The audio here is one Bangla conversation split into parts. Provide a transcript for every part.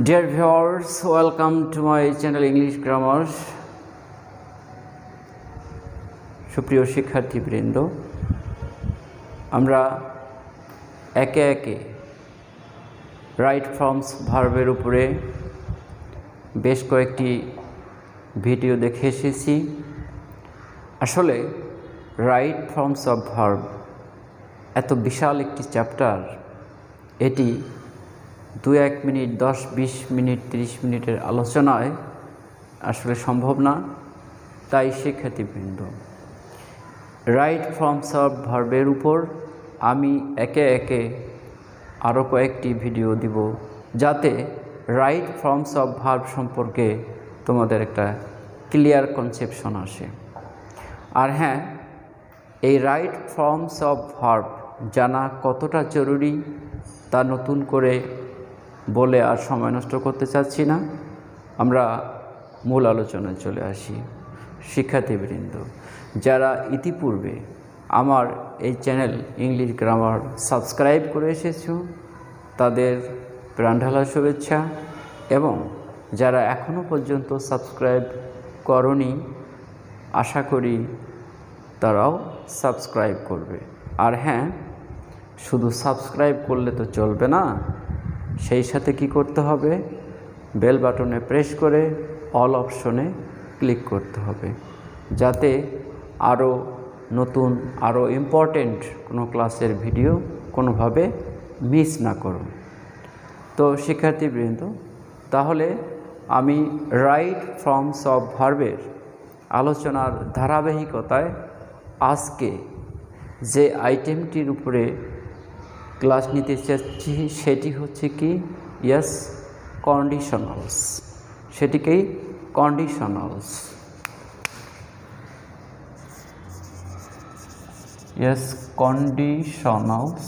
Dear viewers, welcome to my channel English Grammar. সুপ্রিয় শিক্ষার্থীবৃন্দ, আমরা একে একে রাইট ফর্মস ভার্বের উপরে বেশ কয়েকটি ভিডিও দেখে এসেছি। আসলে রাইট ফর্মস অফ ভার্ব এত বিশাল একটি চ্যাপ্টার, এটি 2-1 মিনিট, 10-20 মিনিট, 30 মিনিটের আলোচনায় আসলে সম্ভব না। তাই শিক্ষার্থীবৃন্দ, রাইট ফর্মস অফ ভার্বের উপর আমি একে একে আরও কয়েকটি ভিডিও দিব, যাতে রাইট ফর্মস অফ ভার্ব সম্পর্কে তোমাদের একটা ক্লিয়ার কনসেপশন আসে। আর হ্যাঁ, এই রাইট ফর্মস অফ ভার্ব জানা কতটা জরুরি তা নতুন করে বলে আর সময় নষ্ট করতে চাচ্ছি না। আমরা মূল আলোচনায় চলে আসি। শিক্ষার্থীবৃন্দ, যারা ইতিপূর্বে আমার এই চ্যানেল ইংলিশ গ্রামার সাবস্ক্রাইব করে এসেছো, তাদের প্রাণঢালা শুভেচ্ছা, এবং যারা এখনও পর্যন্ত সাবস্ক্রাইব করনি, আশা করি তারাও সাবস্ক্রাইব করবে। আর হ্যাঁ, শুধু সাবস্ক্রাইব করলে তো চলবে না, সেই সাথে কি করতে হবে? বেল বাটনে প্রেস করে অল অপশনে ক্লিক করতে হবে, যাতে আরও নতুন, আরও ইম্পর্টেন্ট কোনো ক্লাসের ভিডিও কোনোভাবে মিস না করো। তো শিক্ষার্থীবৃন্দ, তাহলে আমি রাইট ফর্মস অফ ভার্বের আলোচনার ধারাবাহিকতায় আজকে যে আইটেমটির উপরে ক্লাস নিতে চাচ্ছি সেটি হচ্ছে কি? Yes, conditionals. সেটিকেই কন্ডিশনালস। Yes, conditionals.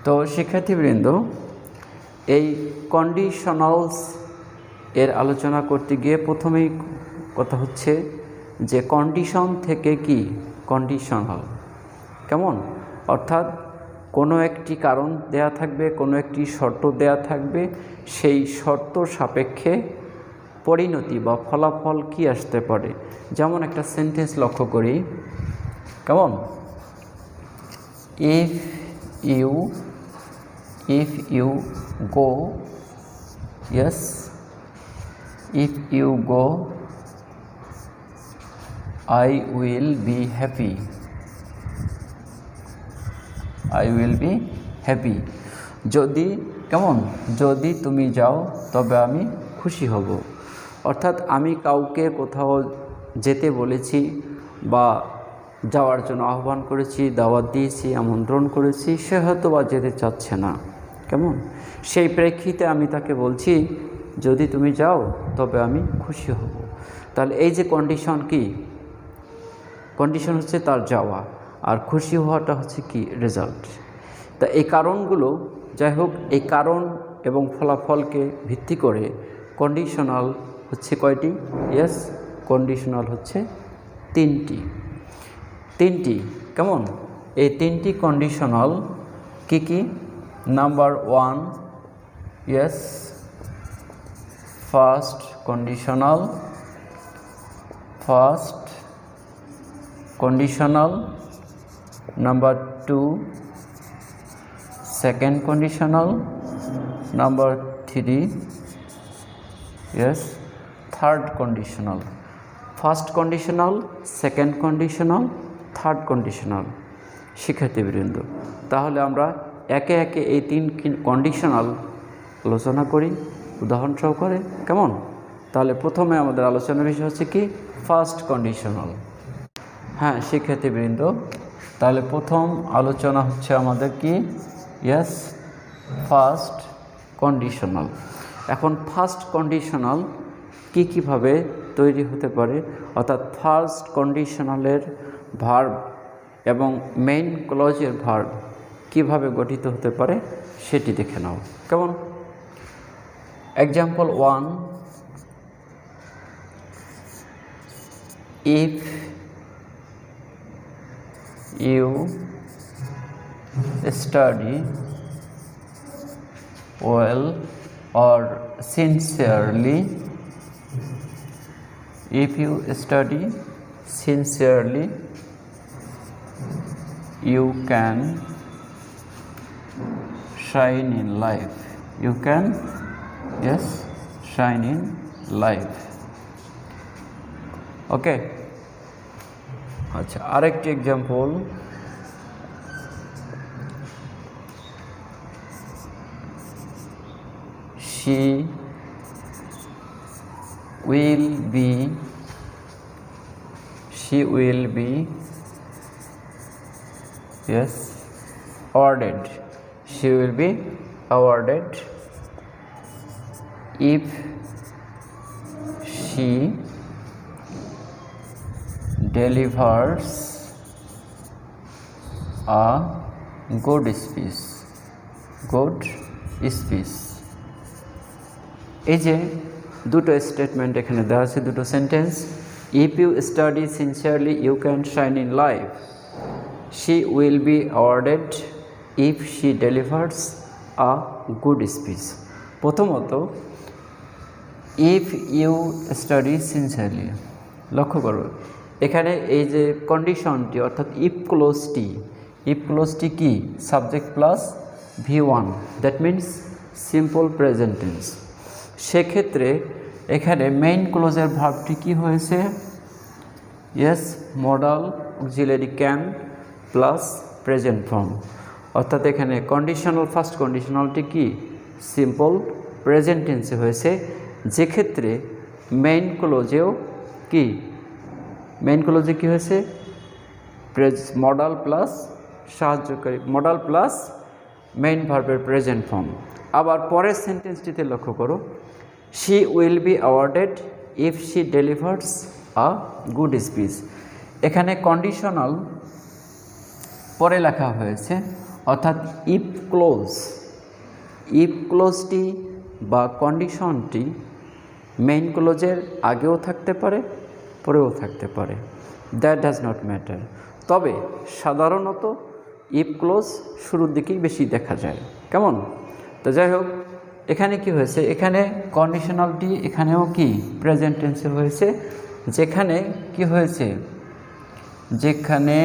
তো শিক্ষার্থীবৃন্দ, এই কন্ডিশনালস এর আলোচনা করতে গিয়ে প্রথমেই কথা হচ্ছে যে কন্ডিশন থেকে কি কন্ডিশনাল কেমন, অর্থাৎ কোনো একটি কারণ দেয়া থাকবে, কোনো একটি শর্ত দেয়া থাকবে, সেই শর্ত সাপেক্ষে পরিণতি বা ফলাফল কি আসতে পারে। যেমন একটা সেন্টেন্স লক্ষ্য করি, কেমন? if you go, yes, if you go, I will be happy. I will be happy. যদি, কেমন, যদি তুমি যাও তবে আমি খুশি হব। অর্থাৎ আমি কাউকে কোথাও যেতে বলেছি বা যাওয়ার জন্য আহ্বান করেছি, দাওয়াত দিয়েছি, আমন্ত্রণ করেছি, সে হয়তো বা যেতে চাচ্ছে না, কেমন, সেই প্রেক্ষিতে আমি তাকে বলছি যদি তুমি যাও তবে আমি খুশি হব। তাহলে এই যে কন্ডিশন, কি কন্ডিশন হচ্ছে তার যাওয়া, আর খুশি হওয়াটা হচ্ছে কি রেজাল্ট। তা এই কারণগুলো, যাই হোক, এই কারণ এবং ফলাফলকে ভিত্তি করে কন্ডিশনাল হচ্ছে কয়টি? ইয়েস, কন্ডিশনাল হচ্ছে তিনটি, কেমন? এই তিনটি কন্ডিশনাল কি কি? Number 1, yes, first conditional, number 2 second conditional, number 3 yes third conditional. First conditional, second conditional, third conditional. শিক্ষার্থীবৃন্দ, তাহলে আমরা একে একে এই 3 কন্ডিশনাল আলোচনা করি উদাহরণ সহকারে, কেমন? তাহলে প্রথমে আমাদের আলোচনার বিষয় হচ্ছে কি? First conditional. হ্যাঁ শিক্ষার্থীবৃন্দ, তাহলে প্রথম আলোচনা হচ্ছে আমাদের কি? Yes, first conditional. এখন ফার্স্ট কন্ডিশনাল কীভাবে তৈরি হতে পারে, অর্থাৎ ফার্স্ট কন্ডিশনালের ভার্ব এবং মেইন ক্লজের ভার্ব কিভাবে গঠিত হতে পারে সেটি দেখে নাও, কেমন? Example 1, if you study well or sincerely, if you study sincerely, you can shine in life. You can, yes, shine in life. ওকে, আচ্ছা, আরেকটি example. she will be yes awarded, she will be awarded if she delivers a good speech. এই যে দুটো স্টেটমেন্ট এখানে দেওয়া আছে, দুটো sentence. If you study sincerely you can shine in life, she will be awarded if she delivers a good speech. প্রথমত ইফ ইউ স্টাডি সিনসিয়ারলি, লক্ষ্য করো এখানে এই যে কন্ডিশনটি অর্থাৎ ইফ ক্লোজটি কি? Subject plus V1, that means simple present tense. সেক্ষেত্রে এখানে মেইন ক্লোজের ভার্বটি কি হয়েছে? Yes, modal auxiliary can plus present form, অর্থাৎ এখানে ফার্স্ট কন্ডিশনালটি কি? সিম্পল প্রেজেন্ট টেন্সে হয়েছে, যেক্ষেত্রে মেইন ক্লোজে কি হয়েছে? মডাল প্লাস সাহায্যকারী, মডাল প্লাস মেইন ভার্বের প্রেজেন্ট ফর্ম। আবার পরের সেন্টেন্সটিতে লক্ষ্য করো, she will be awarded if she delivers a good speech. এখানে কন্ডিশনাল পরে লেখা হয়েছে, অর্থাৎ ইফ ক্লোজটি বা কন্ডিশনটি মেইন ক্লোজের আগেও থাকতে পারে, পরেও থাকতে পারে, দ্যাট ডাজ নট ম্যাটার। তবে সাধারণত ইফ ক্লোজ শুরুর দিকেই বেশি দেখা যায়, কেমন? তো যাই হোক, এখানে কি হয়েছে? এখানে কন্ডিশনালটি এখানেও কি প্রেজেন্ট টেন্সে হয়েছে, যেখানে কি হয়েছে? যেখানে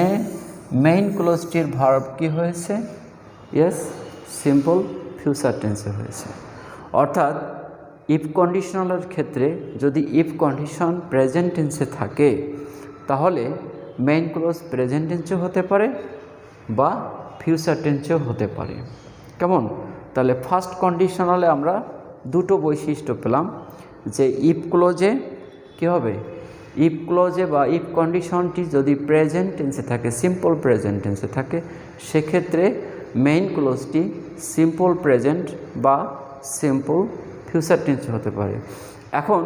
মেইন ক্লোজটির ভার্ব কি হয়েছে? ইয়েস, সিম্পল ফিউচার টেন্সে হয়েছে। অর্থাৎ ইফ কন্ডিশনালের ক্ষেত্রে যদি ইফ কন্ডিশন প্রেজেন্ট টেন্সে থাকে, তাহলে মেইন ক্লোজ প্রেজেন্ট টেন্সেও হতে পারে বা ফিউচার টেন্সেও হতে পারে, কেমন? তাহলে ফার্স্ট কন্ডিশনালে আমরা দুটো বৈশিষ্ট্য পেলাম, যে ইফ ক্লোজে কী হবে? ইফ ক্লোজে বা ইফ কন্ডিশনটি যদি প্রেজেন্ট টেন্সে থাকে, সিম্পল প্রেজেন্ট টেন্সে থাকে, সেক্ষেত্রে মেইন ক্লোজটি সিম্পল প্রেজেন্ট বা সিম্পল ফিউচার টেন্সে হতে পারে। এখন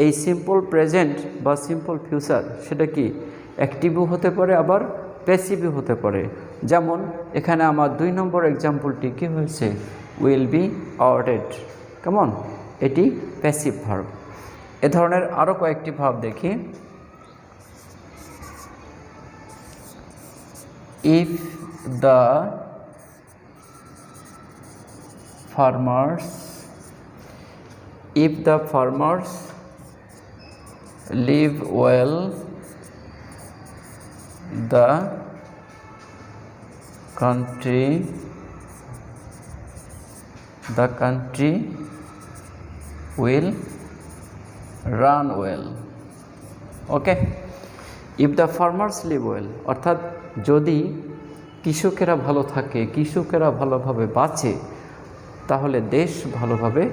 এই সিম্পল প্রেজেন্ট বা সিম্পল ফিউচার সেটা কি অ্যাক্টিভও হতে পারে, আবার প্যাসিভও হতে পারে। যেমন এখানে আমার 2 নম্বর এক্সাম্পলটি কী হয়েছে? উইল বি অ্যাওয়ার্ডেড, কেমন? এটি প্যাসিভ ভার্ব। এ ধরনের আরও কয়েকটি ভার্ব দেখি। If the farmers live well, the country will run well. Okay, if the farmers live well, অর্থাৎ যদি কৃষকেরা ভালো থাকে, কৃষকেরা ভালোভাবে বাঁচে, তাহলে দেশ ভালোভাবে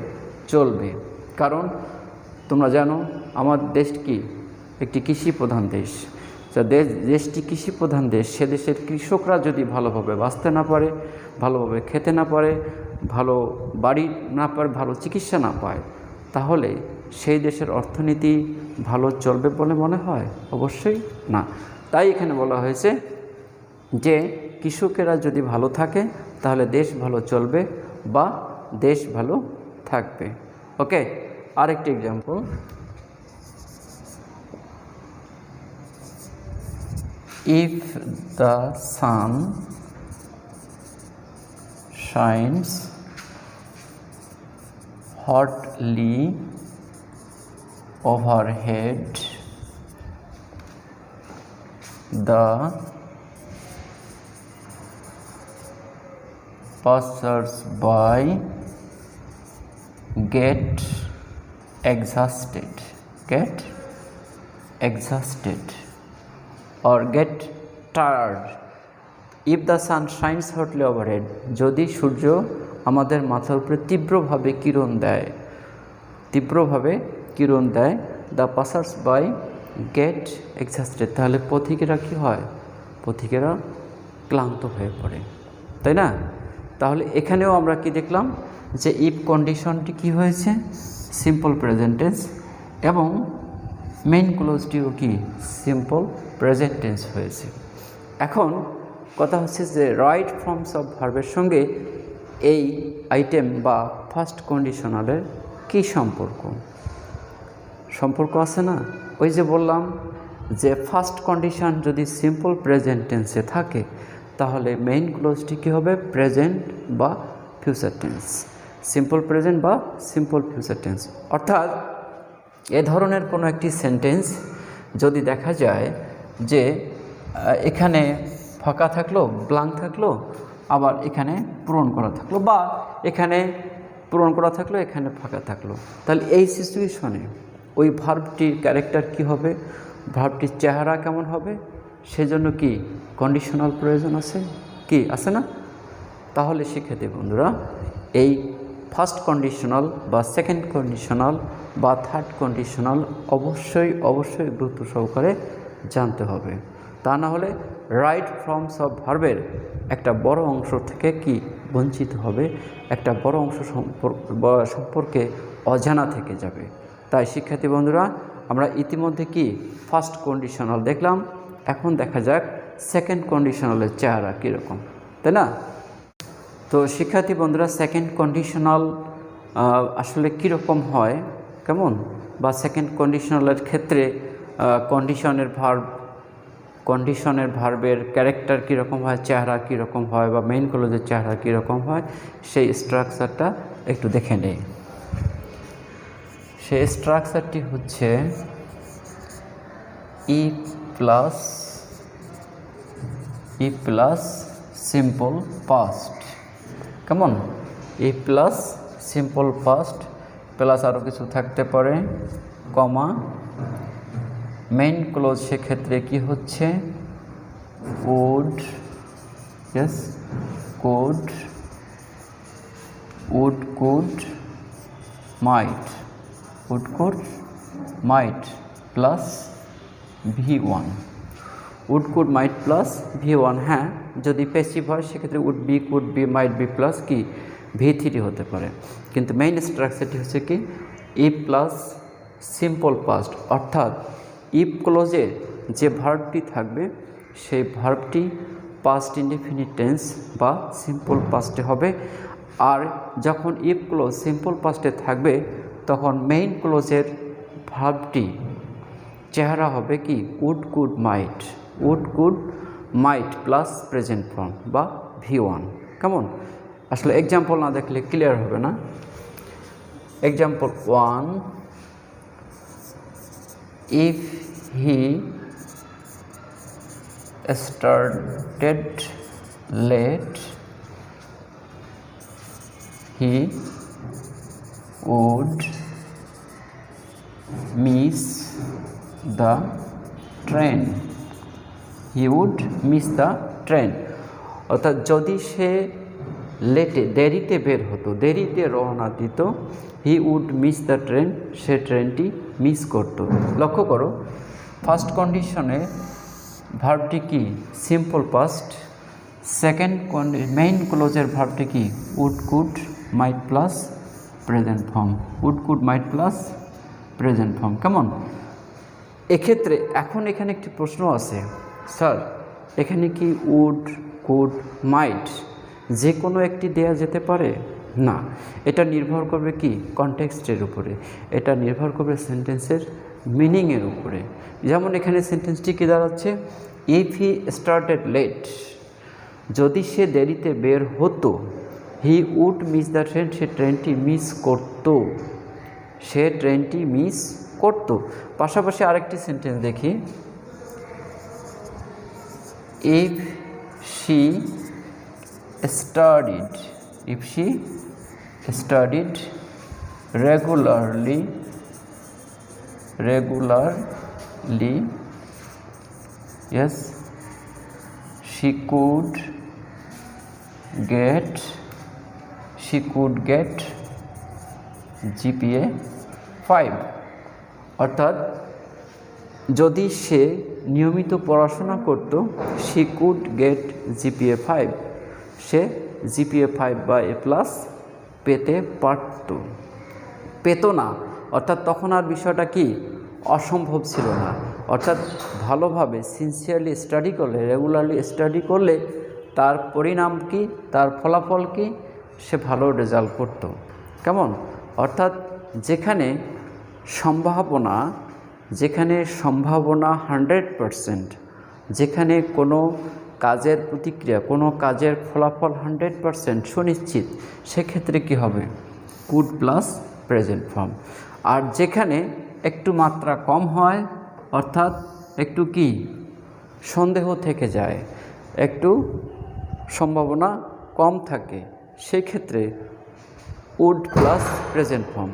চলবে। কারণ তোমরা জানো আমার দেশ কি একটি কৃষি প্রধান দেশ। দেশটি কৃষি প্রধান দেশ, সে দেশের কৃষকরা যদি ভালোভাবে বাঁচতে না পারে, ভালোভাবে খেতে না পারে, ভালো বাড়ি না পারে, ভালো চিকিৎসা না পায়, তাহলে সেই দেশের অর্থনীতি ভালো চলবে বলে মনে হয়? অবশ্যই না। তাই এখানে বলা হয়েছে যে কৃষকেরা যদি ভালো থাকে তাহলে দেশ ভালো চলবে বা দেশ ভালো থাকবে। ওকে, আরেকটি example. If the sun shines hotly overhead the passers-by get exhausted or get tired if the sun shines hotly overhead যদি সূর্য আমাদের মাথার উপরে তীব্রভাবে কিরণ দেয় the passers-by get exhausted তাহলে পথিকেরা কি হয়, পথিকেরা ক্লান্ত হয়ে পড়ে, তাই না? তাহলে এখানেও আমরা কি দেখলাম যে ইফ কন্ডিশনটি কি হয়েছে, সিম্পল প্রেজেন্ট টেন্স এবং মেইন ক্লোজটিও কি সিম্পল প্রেজেন্ট টেন্স হয়েছে। এখন কথা হচ্ছে যে রাইট ফর্মস অফ ভার্বের সঙ্গে এই আইটেম বা ফার্স্ট কন্ডিশনালের কী সম্পর্ক আছে না? ওই যে বললাম যে ফার্স্ট কন্ডিশন যদি সিম্পল প্রেজেন্ট টেন্সে থাকে তাহলে মেইন ক্লোজটি কী হবে, প্রেজেন্ট বা ফিউচার টেন্স, সিম্পল প্রেজেন্ট বা সিম্পল ফিউচার টেন্স। অর্থাৎ এ ধরনের কোনো একটি সেন্টেন্স যদি দেখা যায় যে এখানে ফাঁকা থাকলো, ব্ল্যাঙ্ক থাকলো, আবার এখানে পূরণ করা থাকলো, বা এখানে পূরণ করা থাকলো, এখানে ফাঁকা থাকলো, তাহলে এই সিচুয়েশনে ওই ভার্বটির ক্যারেক্টার কি হবে, ভার্বটির চেহারা কেমন হবে, সেজন্য কি কন্ডিশনাল প্রয়োজন আছে না? তাহলে শিক্ষার্থী বন্ধুরা এই ফার্স্ট কন্ডিশনাল বা সেকেন্ড কন্ডিশনাল বা থার্ড কন্ডিশনাল অবশ্যই গুরুত্ব সহকারে জানতে হবে, তা না হলে রাইট ফর্মস অফ ভার্বের একটা বড় অংশ থেকে কি বঞ্চিত হবে, একটা বড় অংশ সম্পর্কে অজানা থেকে যাবে। তাই শিক্ষার্থী বন্ধুরা আমরা ইতিমধ্যে কি ফার্স্ট কন্ডিশনাল দেখলাম, এখন দেখা যাক সেকেন্ড কন্ডিশনালের চেহারা কীরকম, তাই না? তো শিক্ষার্থী বন্ধুরা সেকেন্ড কন্ডিশনাল আসলে কীরকম হয়, কেমন, বা সেকেন্ড কন্ডিশনালের ক্ষেত্রে কন্ডিশনের ভার্বের ক্যারেক্টার কীরকম হয়, চেহারা কীরকম হয়, বা মেইন ক্লোজের চেহারা কীরকম হয়, সেই স্ট্রাকচারটা একটু দেখে নেই। সেই স্ট্রাকচারটি হচ্ছে ই প্লাস সিম্পল পাস্ট, কেমন, ই প্লাস সিম্পল পাস্ট প্লাস আরও কিছু থাকতে পারে, কমা, মেইন ক্লোজ সেক্ষেত্রে কি হচ্ছে would could might plus V1, would could might plus V1। হ্যাঁ, যদি প্যাসিভ হয় সেক্ষেত্রে would be, could be, might be plus কি V3 হতে পারে, কিন্তু মেইন স্ট্রাকচারটি হচ্ছে কি ই প্লাস সিম্পল পাস্ট, অর্থাৎ ইফ ক্লোজে যে ভার্বটি থাকবে সেই ভার্বটি পাস্ট ইনডেফিনিট টেন্স বা সিম্পল পাস্টে হবে, আর যখন ইফ ক্লোজ সিম্পল পাস্টে থাকবে তখন মেইন ক্লোজের ভার্বটি চেহারা হবে কি would could might plus present form বা V1, কেমন? আসলে এক্সাম্পল না দেখলে ক্লিয়ার হবে না। Example 1, if he started late he would miss the train, অর্থাৎ যদি সে দেরিতে বের হতো, দেরিতে রওনা দিত, he would miss the train, সে ট্রেনটি মিস করত। লক্ষ্য করো ফার্স্ট কন্ডিশনে ভার্বটি কি সিম্পল পাস্ট, সেকেন্ড মেইন ক্লোজের ভার্বটি কি would could might plus present form, কেমন? এক্ষেত্রে এখন এখানে একটি প্রশ্ন আছে, স্যার এখানে কি উড কুড মাইট যে কোনো একটি দেয়া যেতে পারে? না, এটা নির্ভর করবে কি কনটেক্সটের উপরে, এটা নির্ভর করবে সেন্টেন্সের মিনিংয়ের উপরে। যেমন এখানে সেন্টেন্সটি কি দাঁড়াচ্ছে, ইফ হি স্টার্টেড লেট, যদি সে দেরিতে বের হতো, he would miss the train, সে ট্রেনটি মিস করতো, সে ট্রেনটি মিস করতো। পাশাপাশি আরেকটি সেন্টেন্স দেখি, if she studied, if she studied regularly, yes, she could get GPA 5। অর্থাৎ যদি সে নিয়মিত পড়াশোনা করত, she could get GPA 5, say GPA 5 বা A+ পেতে পারত, পেত না। অর্থাৎ তখন আর বিষয়টা কি অসম্ভব ছিল না। অর্থাৎ ভালোভাবে সিনসিয়ারলি স্টাডি করলে, রেগুলারলি স্টাডি করলে তার পরিণাম কি, তার ফলাফল কি, সে ভালো রেজাল্ট করত। কেমন? অর্থাৎ যেখানে সম্ভাবনা 100%, যেখানে কোনো কাজের প্রতিক্রিয়া, কোনো কাজের ফলাফল 100% সুনিশ্চিত, সেক্ষেত্রে কি হবে? Could plus present form. আর যেখানে একটু মাত্রা কম হয়, অর্থাৎ একটু কি সন্দেহ থেকে যায়, একটু সম্ভাবনা কম থাকে, সেই ক্ষেত্রে উড প্লাস প্রেজেন্ট ফর্ম।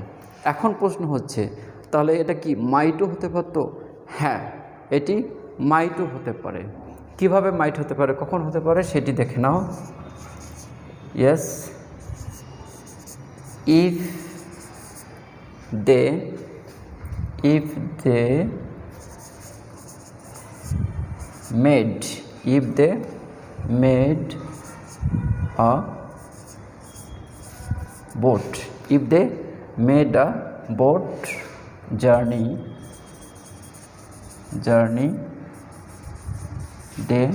এখন প্রশ্ন হচ্ছে, তাহলে এটা কি মাইটও হতে পারতো? হ্যাঁ, এটি মাইটও হতে পারে। কিভাবে মাইট হতে পারে, কখন হতে পারে সেটি দেখে নাও। Yes, if they made a boat, if they made a boat journey, they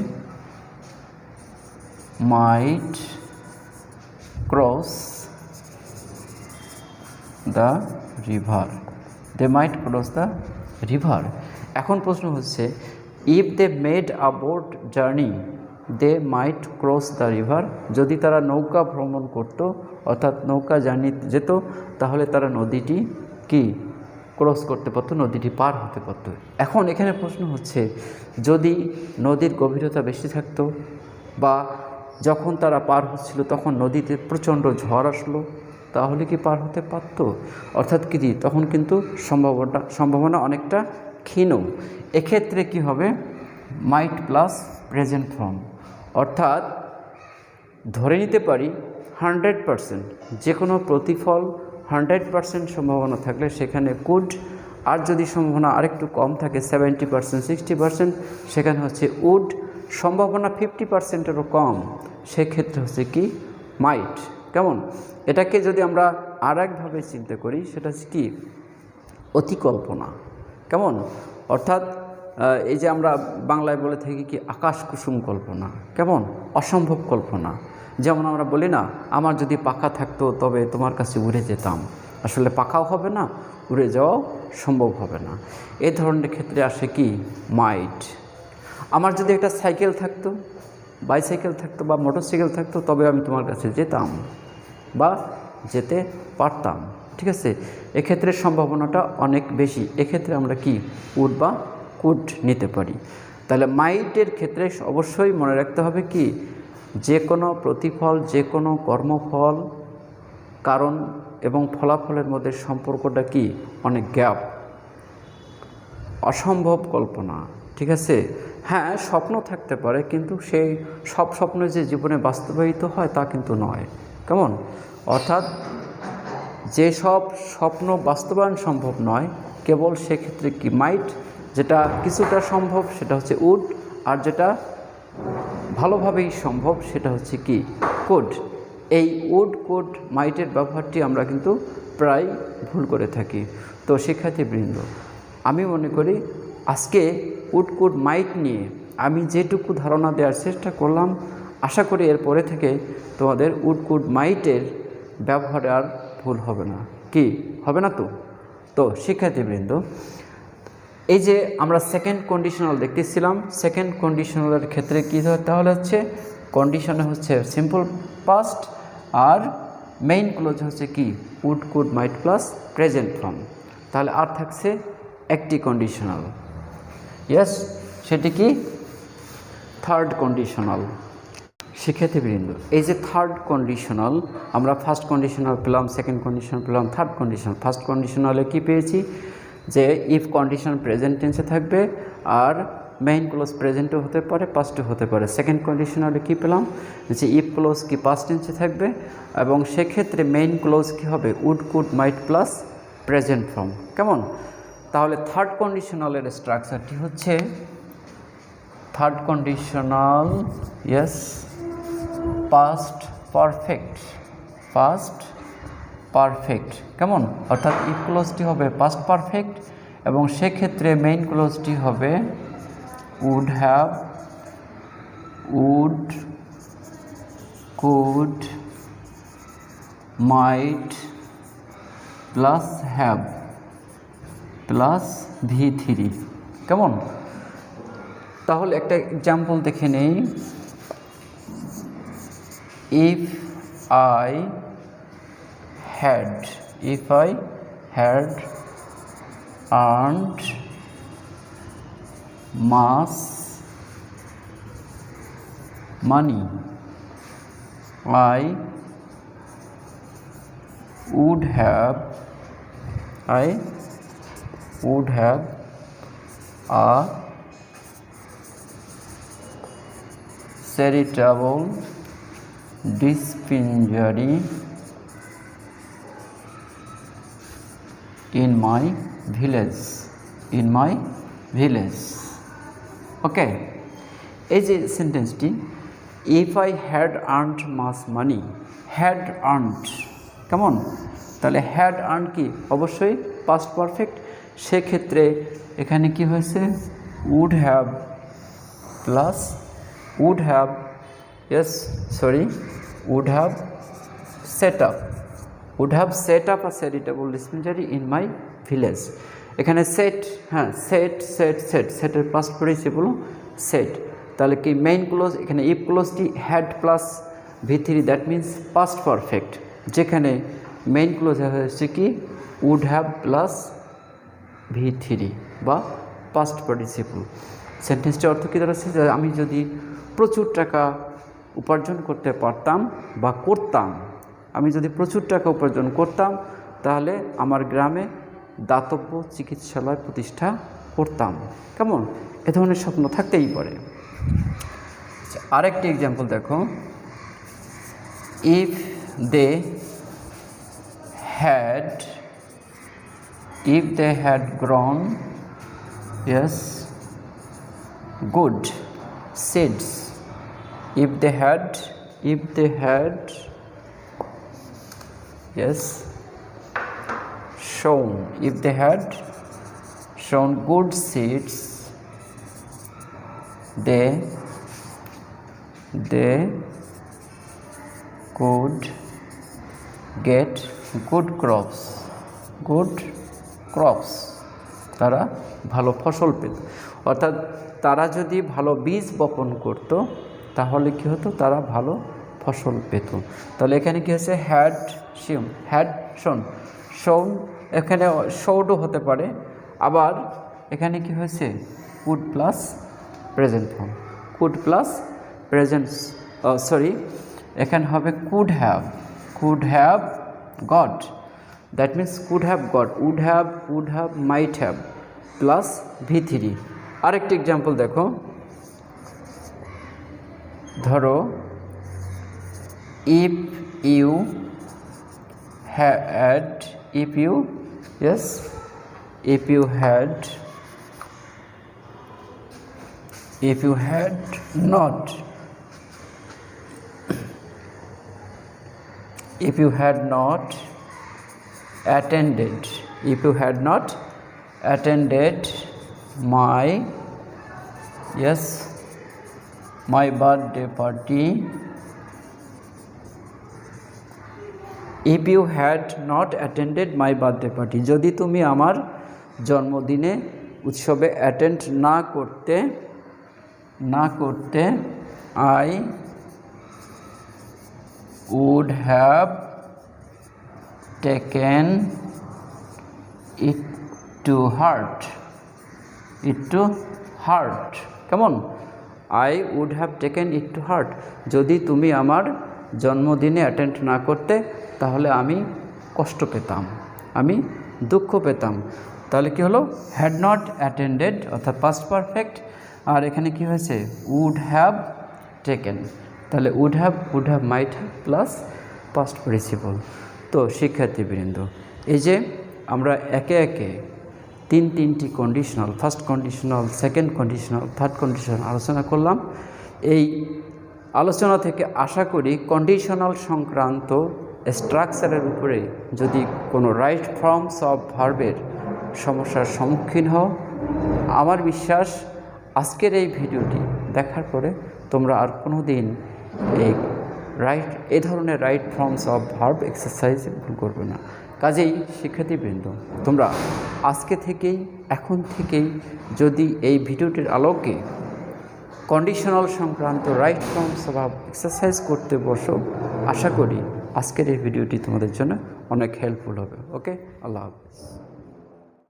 might cross the river, এখন প্রশ্ন হচ্ছে, if they made a boat journey they might cross the river, যদি তারা নৌকা ভ্রমণ করত, অর্থাৎ নৌকা জার্নি যেত, তাহলে তারা নদীটি কি ক্রস করতে পারতো, নদীটি পার হতে পারত। এখন এখানে প্রশ্ন হচ্ছে, যদি নদীর গভীরতা বেশি থাকতো, বা যখন তারা পার হচ্ছিল তখন নদীতে প্রচণ্ড ঝড় আসলো, তাহলে কি পার হতে পারত? অর্থাৎ কি, তখন কিন্তু সম্ভাবনা অনেকটা ক্ষীণ। এক্ষেত্রে কি হবে? মাইট প্লাস প্রেজেন্ট ফর্ম। অর্থাৎ ধরে নিতে পারি 100%, যে কোনো প্রতিফল 100% সম্ভাবনা থাকলে সেখানে কুড, আর যদি সম্ভাবনা আরেকটু কম থাকে 70%, 60%, সেখানে হচ্ছে উড। সম্ভাবনা 50%-এরও কম, সেক্ষেত্রে হচ্ছে কি মাইট। কেমন? এটাকে যদি আমরা আর একভাবে চিন্তা করি, সেটা হচ্ছে কি অতিকল্পনা। কেমন? অর্থাৎ এই যে আমরা বাংলায় বলে থাকি কি আকাশ কুসুম কল্পনা, কেমন অসম্ভব কল্পনা। যেমন আমরা বলি না, আমার যদি পাখা থাকতো তবে তোমার কাছে উড়ে যেতাম, আসলে পাখাও হবে না, উড়ে যাওয়াও সম্ভব হবে না। এই ধরনের ক্ষেত্রে আসে কি মাইট। আমার যদি একটা সাইকেল থাকতো, বাইসাইকেল থাকতো বা মোটরসাইকেল থাকতো, তবে আমি তোমার কাছে যেতাম বা যেতে পারতাম। ঠিক আছে, এক্ষেত্রে সম্ভাবনাটা অনেক বেশি। এক্ষেত্রে আমরা কি উড বা কুড নিতে পারি। তাহলে মাইটের ক্ষেত্রে অবশ্যই মনে রাখতে হবে কি, যে কোনো প্রতিফল, যে কোনো কর্মফল, কারণ এবং ফলাফলের মধ্যে সম্পর্কটা কি অনেক গ্যাপ, অসম্ভব কল্পনা। ঠিক আছে, হ্যাঁ স্বপ্ন থাকতে পারে, কিন্তু সেই সব স্বপ্ন যে জীবনে বাস্তবায়িত হয় তা কিন্তু নয়। কেমন? অর্থাৎ যে সব স্বপ্ন বাস্তবায়ন সম্ভব নয়, কেবল সেক্ষেত্রে কি মাইট, যেটা কিছুটা সম্ভব সেটা হচ্ছে উড, আর যেটা ভালোভাবেই সম্ভব সেটা হচ্ছে কি কুড। এই উড, কুড, মাইটের ব্যবহারটি আমরা কিন্তু প্রায় ভুল করে থাকি। তো শিক্ষার্থীবৃন্দ, আমি মনে করি আজকে উড, কুড, মাইট নিয়ে আমি যেটুকু ধারণা দেওয়ার চেষ্টা করলাম, আশা করি এরপরে থেকে তোমাদের উড, কুড, মাইটের ব্যবহারে আর ভুল হবে না। কি হবে না? তো শিক্ষার্থীবৃন্দ, এই যে আমরা সেকেন্ড কন্ডিশনাল দেখতেছিলাম, সেকেন্ড কন্ডিশনালের ক্ষেত্রে কী হয়? তাহলে হচ্ছে কন্ডিশনে হচ্ছে সিম্পল পাস্ট, আর মেইন ক্লোজ হচ্ছে কি would could might plus present form. তাহলে আর থাকছে একটি কন্ডিশনাল, ইয়েস, সেটি কি থার্ড কন্ডিশনাল। শিক্ষার্থীবৃন্দ, এই যে থার্ড কন্ডিশনাল, আমরা ফার্স্ট কন্ডিশনাল পেলাম, সেকেন্ড কন্ডিশনাল পেলাম, থার্ড কন্ডিশনাল। ফার্স্ট কন্ডিশনালে কি পেয়েছি যে ইফ কন্ডিশন প্রেজেন্ট টেন্সে থাকবে আর মেইন ক্লোজ প্রেজেন্টও হতে পারে, পাস্টও হতে পারে। সেকেন্ড কন্ডিশনালে কি পেলাম যে ইফ ক্লোজ কি পাস্ট টেন্সে থাকবে এবং সেক্ষেত্রে মেইন ক্লোজ কি হবে would could might plus present form. কেমন? তাহলে থার্ড কন্ডিশনালের স্ট্রাকচারটি হচ্ছে third conditional, yes, past perfect, past perfect. কেমন? অর্থাৎ ইফ ক্লোজটি হবে পাস্ট পারফেক্ট এবং সেক্ষেত্রে মেইন ক্লোজটি হবে would have, would could might plus have plus V3। কেমন? তাহলে একটা এক্সাম্পল দেখে নেই। If I had earned much money, I would have a charitable dispensary in my village. Okay, এই যে সেন্টেন্সটি if I had earned mass money, had earned, কেমন? তাহলে হ্যাড আর্ন কি অবশ্যই পাস্ট পারফেক্ট। সেক্ষেত্রে এখানে কি হয়েছে would have plus would have, yes sorry, would have set up, would have set up a charitable dispensary in my village। এখানে সেট, হ্যাঁ সেটের পাস্ট পার্টিসিপল সেট। তাহলে কি মেইন ক্লোজ, এখানে ইফ ক্লোজটি had plus V3, that means past perfect, যেখানে মেইন ক্লোজ হচ্ছে কি উড হ্যাভ প্লাস V3 বা পাস্ট পার্টিসিপল। সেন্টেন্সটির অর্থ কী দাঁড়াচ্ছে যে আমি যদি প্রচুর টাকা উপার্জন করতে পারতাম বা করতাম, আমি যদি প্রচুর টাকা উপার্জন করতাম তাহলে আমার গ্রামে দাতব্য চিকিৎসালয় প্রতিষ্ঠা করতাম। কেমন? এ ধরনের স্বপ্ন থাকতেই পারে। আরেকটি এক্সাম্পল দেখো, if they had grown, yes, good seeds, if they had yes shown, if they had shown good seeds, they could get good crops, তারা ভালো ফসল পেত। অর্থাৎ তারা যদি ভালো বীজ বপন করত তাহলে কি হতো, তারা ভালো ফসল পেত। তাহলে এখানে কি হচ্ছে হ্যাড শোন, এখানে শোডও হতে পারে। আবার এখানে কি হয়েছে could plus present form, could plus present, sorry এখানে হবে could have got, that means could have got, would have might have plus V3। আরেকটি এক্সাম্পল দেখো, ধরো if you had not attended my birthday party, if you had not attended my birthday party, যদি তুমি আমার জন্মদিনে উৎসবে অ্যাটেন্ড না করতে I would have taken it to heart. কেমন? I would have taken it to heart. যদি তুমি আমার জন্মদিনে অ্যাটেন্ড না করতে তাহলে আমি কষ্ট পেতাম, আমি দুঃখ পেতাম। তাহলে কি হলো? হ্যাড নট অ্যাটেন্ডেড অর্থাৎ পাস্ট পারফেক্ট, আর এখানে কি হয়েছে? Would have taken. তাহলে would have might have plus past participle. তো শিক্ষার্থীবৃন্দ, এই যে আমরা একে একে তিনটি conditional, first conditional, second conditional, third conditional আলোচনা করলাম। এই আলোচনা থেকে আশা করি কন্ডিশনাল সংক্রান্ত স্ট্রাকচারের উপরে যদি কোনো রাইট ফর্মস অফ ভার্বের সমস্যার সম্মুখীন হও, আমার বিশ্বাস আজকের এই ভিডিওটি দেখার পরে তোমরা আর কোনো দিন এই ধরনের right forms of verb exercise ভুল করবে না। কাজেই শিক্ষার্থীবৃন্দ, তোমরা আজকে থেকেই, এখন থেকেই যদি এই ভিডিওটির আলোকে কন্ডিশনাল সংক্রান্ত right forms of verb exercise করতে বসো, আশা করি আজকের এই ভিডিওটি তোমাদের জন্য অনেক হেল্পফুল হবে। ওকে, আল্লাহ হাফেজ।